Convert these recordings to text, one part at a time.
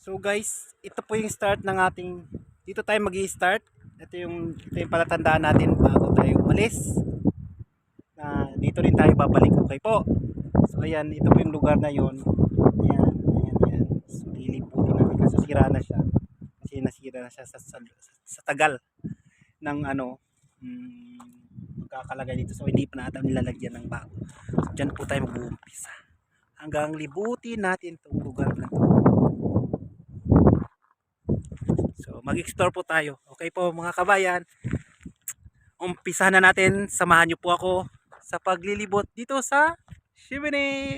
So guys, ito po yung start ng ating, dito tayo magi-start. Ito yung palatandaan natin bago tayo umalis. Na dito rin tayo babalik, okay po. So ayan, ito po yung lugar na yon. Ayan, ayan, ayan. So liliputin natin kasi sira na siya. Kasi nasira na siya sa tagal ng magkakalagay dito. So hindi pa natin nilalagyan ng bago. So dyan po tayo mag-uumpisa. Hanggang libutin natin itong lugar na to. So mag-explore po tayo. Okay po mga kabayan. Umpisa na natin. Samahan niyo po ako sa paglilibot dito sa Shimini.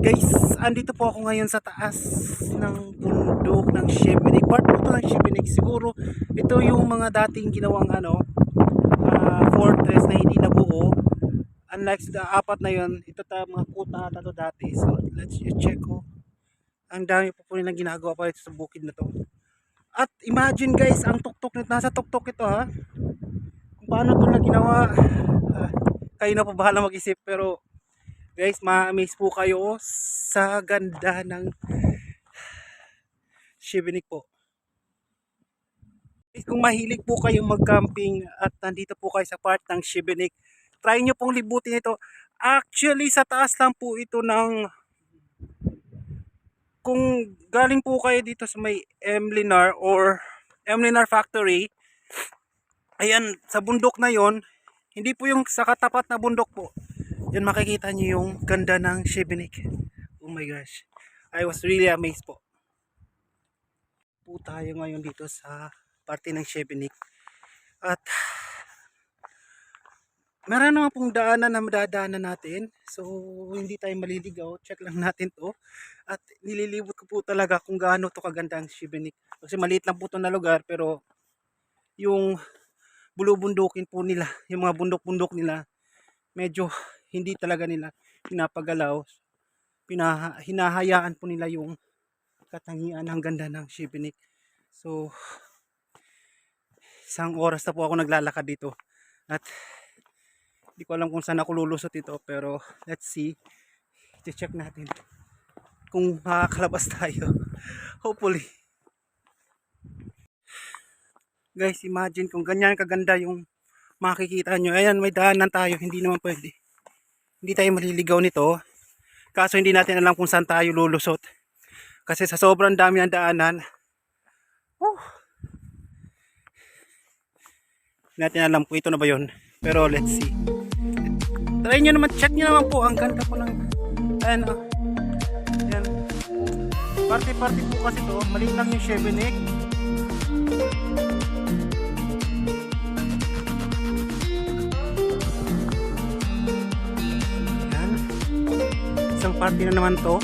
Guys, andito po ako ngayon sa taas ng bundok ng Shibinic. Part po ito ng Shibinic. Siguro ito yung mga dating ginawang fortress na hindi nabuo. Unlike sa apat na yun, ito mga kuta ata to dati. So let's check ko. Ang dami po nilang ginagawa pa ito sa bukid na to. At imagine guys, ang tuktok nito, nasa tuktok ito ha. Kung paano ito na ginawa, kayo na po bahala mag-isip. Pero guys, ma-amaze po kayo sa ganda ng Shibinic po. Kung mahilig po kayong mag-camping at nandito po kayo sa part ng Shibinic, try nyo pong libutin ito. Actually, sa taas lang po ito ng... Kung galing po kayo dito sa may Emlinar or Emlinar Factory, ayan, sa bundok na yon, hindi po yung sa katapat na bundok po. Yan makikita nyo yung ganda ng Shibinic. Oh my gosh. I was really amazed po. Po tayo ngayon dito sa parte ng Shibinic. At meron naman pong daanan na madadaanan natin. So hindi tayo maliligaw. Check lang natin to. At nililibot ko po talaga kung gaano to kaganda ang Shibinic. Kasi maliit lang po to na lugar, pero yung bulubundukin po nila, yung mga bundok-bundok nila, medyo hindi talaga nila pinapagalaw. Hinahayaan po nila yung katangian ng ganda ng Shibinic. So isang oras na po ako naglalakad dito. At hindi ko alam kung saan ako lulusot ito, pero let's see. I-check natin kung makakalabas tayo. Hopefully. Guys, imagine kung ganyan kaganda yung makikita nyo. Ayan, may daanan tayo. Hindi naman pwede. Hindi tayo maliligaw nito. Kaso hindi natin alam kung saan tayo lulusot. Kasi sa sobrang dami ng daanan, hindi natin alam kung ito na ba yun. Pero let's see. Try nyo naman, check nyo naman po. Ang ganda po ng, ayan o. Ayan. Party-party po kasi to. Maliit lang yung Shibinic. Isang party na naman to.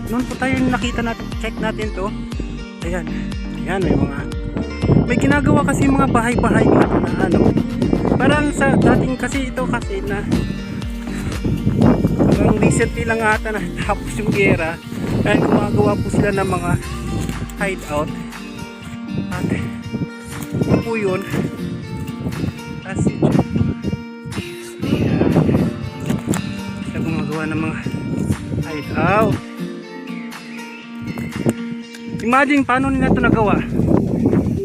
Noon po tayo nakita natin, check natin to. Ayan, ayan, may ginagawa kasi mga bahay-bahay dito na parang sa dating kasi ito kasi na parang recently lang ata na tapos yung gera, kaya gumagawa po sila ng mga hideout. At ito po yun kasi ng mga hideout. Imagine paano nila ito nagawa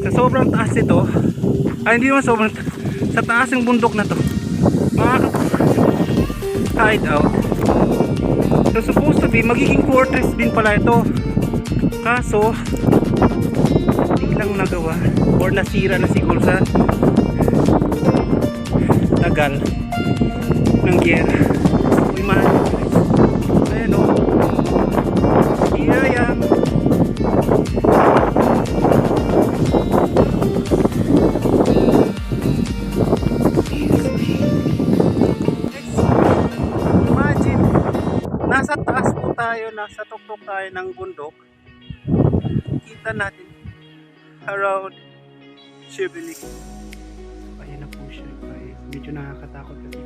sa sobrang taas ito. Hindi naman sobrang sa taas ng bundok na to, mga hideout. So supposed to be magiging fortress din pala ito, kaso hindi lang nagawa or nasira na siguro sa tagal ng gera. Ayan o. Ayan. Imagine, nasa taas po tayo, nasa tuktok tayo ng bundok. Kita natin around Shibinic. Ayan na po siya guys. Medyo nakakatakot kasi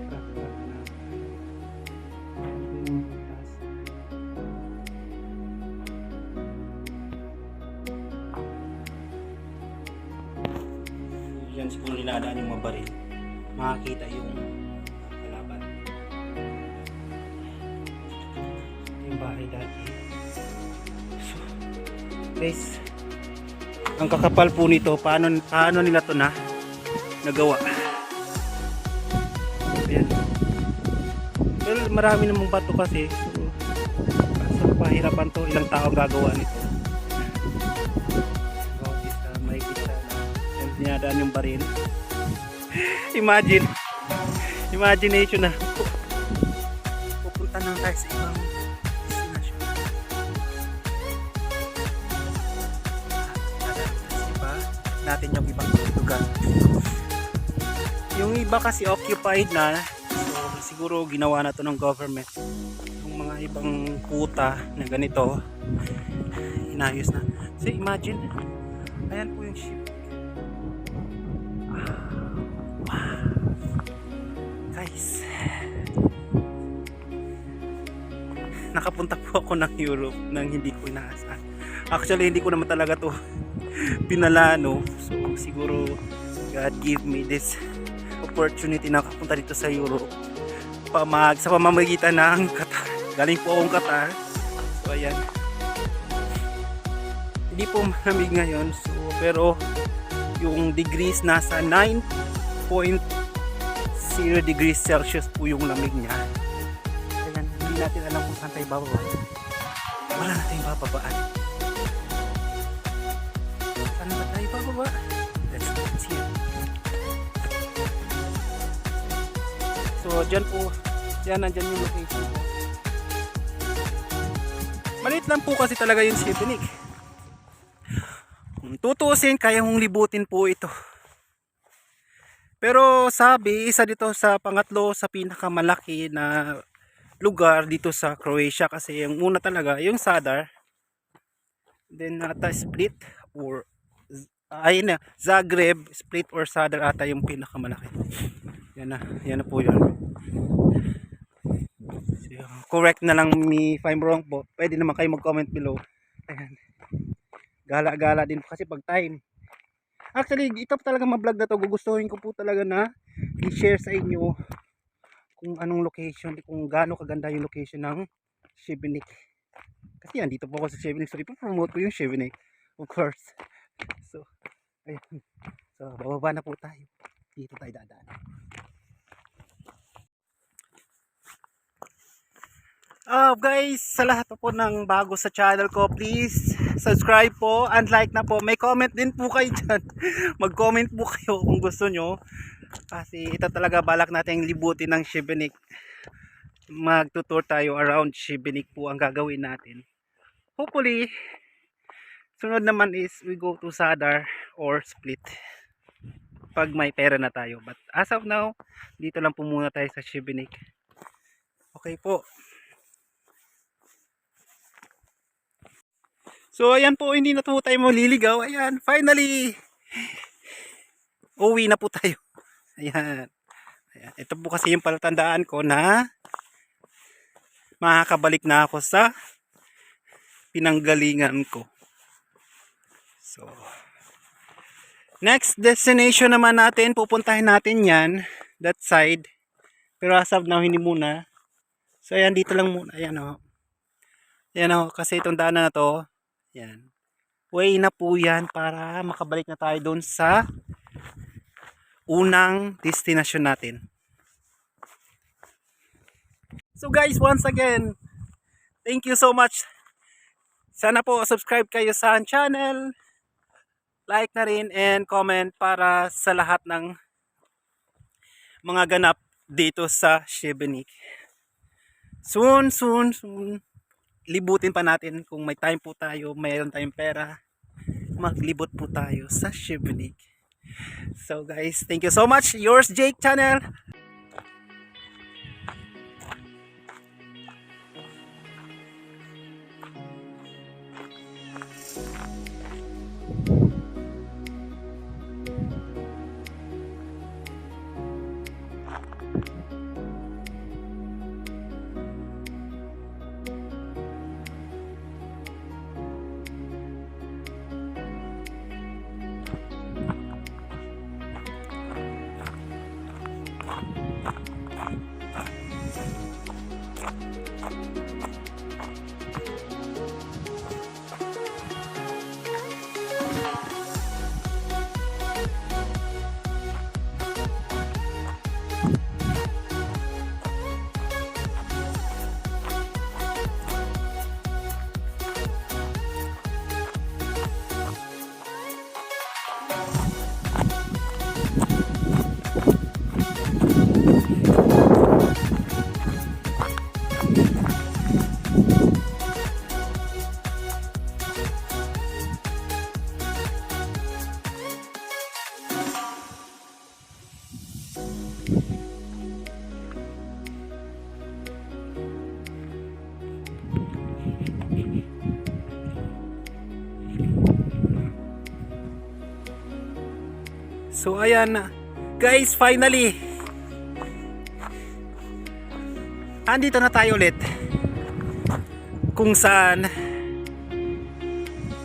yan siguro niladaan yung mga baril, makakita yung kalaban. Yung bahay dati. So, guys, ang kakapal po nito, paano nila to na nagawa. Ayan. Well, marami namang bato kasi, so pahirapan to, ilang tao gagawa nito. Dinadaan yung baril. Imagination na pupunta nang tayo sa ibang destination. Iba natin yung ibang lugar. Yung iba kasi occupied na, so siguro ginawa na to ng government. Yung mga ibang kuta na ganito inayos na. So imagine, ayan po yung ship. Wow. Guys, nakapunta po ako ng Europe nang hindi ko inaasahan. Actually, hindi ko naman talaga to pinalano. So siguro God give me this opportunity na kapunta dito sa Europe sa pamamagitan ng Qatar. Galing po akong Qatar. So ayan, hindi po malamig ngayon, so pero yung degrees nasa 9.0 degrees Celsius po yung lamig niya. Ayan, hindi natin alam kung saan tayo bababa. Wala na tayong bababaan. Saan ba tayo bababa? Let's see. So dyan po, nandyan yung location po. Maliit lang po kasi talaga yung Šibenik. Tutuusin, kaya mong libutin po ito. Pero sabi, isa dito sa pangatlo sa pinakamalaki na lugar dito sa Croatia, kasi yung una talaga yung Zadar, then ata Split or Zagreb, Split or Zadar ata yung pinakamalaki. Yan na po yun. So, correct na lang me if I'm wrong po. Pwede naman kayo mag-comment below. Ayan. Gala-gala din po kasi pag time. Actually, ito talaga ma-vlog na to. Gugustuhin ko po talaga na i-share sa inyo kung anong location, kung gaano kaganda yung location ng Šibenik. Kasi yan, dito po ako sa Šibenik. So, ipopromote ko yung Šibenik. Of course. So, ayun. So, bababa na po tayo. Dito tayo dadaan. Guys, sa lahat po ng bago sa channel ko, please subscribe po and like na po. May comment din po kayo dyan. Mag-comment po kayo kung gusto nyo. Kasi ito talaga balak natin libutin ng Šibenik. Magtutour tayo around Šibenik po ang gagawin natin. Hopefully, sunod naman is we go to Zadar or Split. Pag may pera na tayo. But as of now, dito lang po muna tayo sa Šibenik. Okay po. So ayan po, hindi na po tayo maliligaw. Ayan, finally uwi na po tayo. Ayan. Ito po kasi yung palatandaan ko na makakabalik na ako sa pinanggalingan ko. So next destination naman natin, pupuntahin natin yan, that side. Pero as of now, hindi muna. So ayan, dito lang muna. Ayan o. Ayan o, kasi itong daanan na to, yan. Way na po yan para makabalik na tayo doon sa unang destination natin. So guys, once again, thank you so much. Sana po subscribe kayo sa channel, like na rin and comment para sa lahat ng mga ganap dito sa Šibenik. Soon libutin pa natin kung may time po tayo, mayroon tayong pera, maglibot po tayo sa Šibenik. So guys, thank you so much. Yours Jake Channel. So ayan guys, finally andito na tayo ulit kung saan.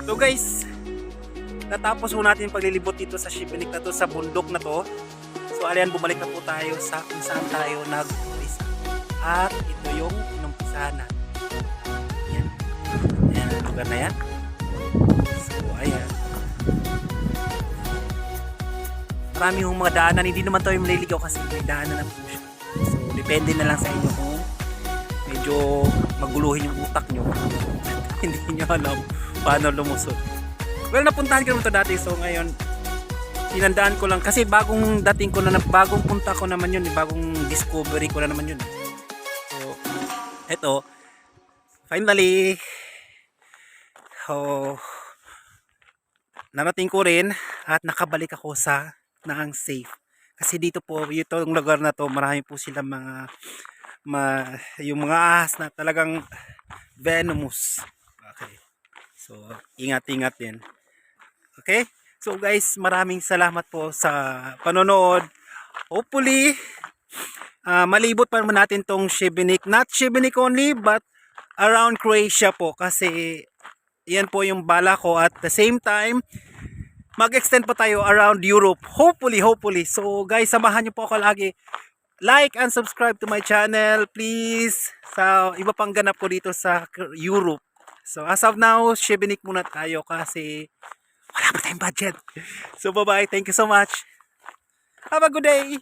So guys, natapos po natin paglilibot dito sa Shibunik na to, sa bundok na to. So ayan, bumalik na po tayo sa kung saan tayo nag-umpisa. At ito yung inumpisahan natin. Ayan. Ayan ang lugar na yan. So ayan. Marami yung mga daanan. Hindi naman tayo maliligaw kasi may daanan na po siya. So depende na lang sa inyo kung medyo maguluhin yung utak nyo. Hindi nyo alam paano lumusot. Well, napuntahan ko naman ito dati. So ngayon, tinandaan ko lang. Kasi bagong dating ko na, bagong punta ko naman yun. Bagong discovery ko na naman yun. So, eto. Finally, narating ko rin at nakabalik ako sa Naang Safe. Kasi dito po, itong lugar na to, marami po sila yung mga ahas na talagang venomous. Okay. So, ingat-ingat din. Okay? So guys, maraming salamat po sa panonood. Hopefully, malibot pa naman natin tong Shibunik. Not Shibunik only, but around Croatia po. Kasi, yan po yung bala ko. At the same time, mag-extend pa tayo around Europe. Hopefully. So guys, samahan nyo po ako lagi. Like and subscribe to my channel, please. Sa iba pang ganap ko dito sa Europe. So as of now, Shibunik muna tayo kasi wala pa tayong budget. So bye-bye. Thank you so much. Have a good day.